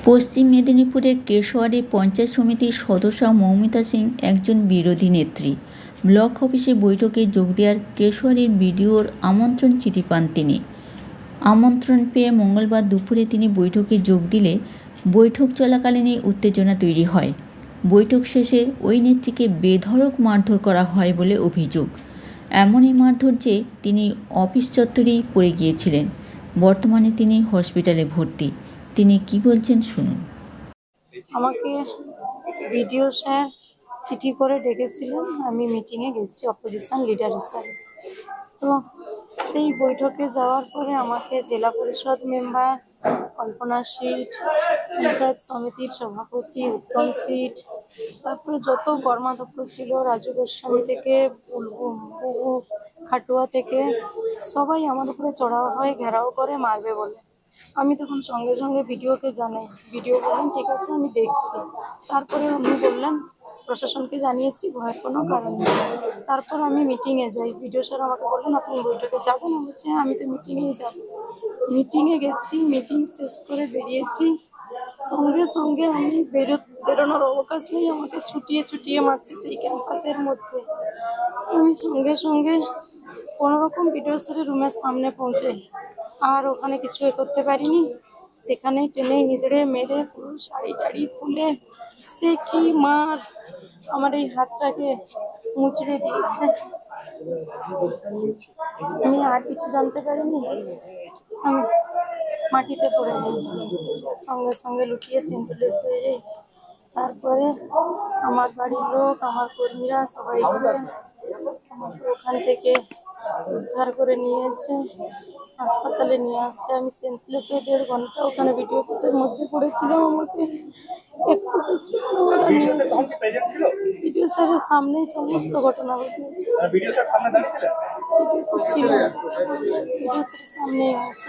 পশ্চিম মেদিনীপুরের কেশোয়াড়ি পঞ্চায়েত সমিতির সদস্য মৌমিতা সিং একজন বিরোধী নেত্রী। ব্লক অফিসে বৈঠকে যোগ দেওয়ার কেশোয়াড়ির বিডিওর আমন্ত্রণ চিঠি পান তিনি। আমন্ত্রণ পেয়ে মঙ্গলবার দুপুরে তিনি বৈঠকে যোগ দিলে বৈঠক চলাকালীনই উত্তেজনা তৈরি হয়। বৈঠক শেষে ওই নেত্রীকে বেধড়ক মারধর করা হয় বলে অভিযোগ। এমনই মারধর যে তিনি অফিস চত্বরেই পড়ে গিয়েছিলেন। বর্তমানে তিনি হসপিটালে ভর্তি। তিনি কি বলছেন শুনুন। আমাকে বিডিও স্যার চিঠি করে ডেকেছিলেন, আমি মিটিংয়ে গেছি অপোজিশন লিডার হিসাবে। তো সেই বৈঠকে যাওয়ার পরে আমাকে জেলা পরিষদ মেম্বার, কল্পনা সিট, পঞ্চায়েত সমিতির সভাপতি উত্তম সিট, তারপরে যত কর্মাধ্যক্ষ ছিল, রাজু গোস্বামী থেকে বুবু খাটুয়া থেকে সবাই আমার উপরে চড়াও হয়, ঘেরাও করে মারবে বলে। আমি তখন সঙ্গে সঙ্গে ভিডিওকে জানাই। ভিডিও বললেন ঠিক আছে আমি দেখছি। তারপরে উনি বললেন প্রশাসনকে জানিয়েছি, ভয়ের কোনো কারণ নেই। তারপর আমি মিটিংয়ে যাই। ভিডিও স্যার আমাকে বললেন আপনি বৈঠকে যাবেন। আমি বলছি আমি তো মিটিংয়েই যাব। মিটিংয়ে গেছি, মিটিং শেষ করে বেরিয়েছি। সঙ্গে সঙ্গে আমি বেরোনোর অবকাশ নেই, আমাকে ছুটিয়ে ছুটিয়ে মারছে সেই ক্যাম্পাসের মধ্যে। আমি সঙ্গে সঙ্গে কোনোরকম ভিডিও স্যারের রুমের সামনে পৌঁছাই, আর ওখানে কিছু করতে পারিনি। সেখানে টেনে হিজড়ে মেরে পুরো শাড়ি টাড়ি খুলে সে কি মার আমার এই হাতটাকে মুচড়ে দিয়েছে। আমি আর কিছু জানতে পারিনি, আমি মাটিতে পড়ে যাই, সঙ্গে সঙ্গে লুটিয়ে সেন্সলেস হয়ে যাই। তারপরে আমার বাড়ির লোক, আমার কর্মীরা সবাই আমাকে ওখান থেকে উদ্ধার করে নিয়ে এসে হাসপাতালে নিয়ে আসে। আমি সেন্সলেস হয়ে 1.5 ঘন্টা ওখানে ভিডিও অফিসের মধ্যে পড়েছিলাম। আমাকে একটু কিছু ভিডিও স্যারের সামনেই সমস্ত ঘটনা ঘটেছে। ভিডিও স্যার ছিল, ভিডিও স্যারের সামনেই হয়েছে।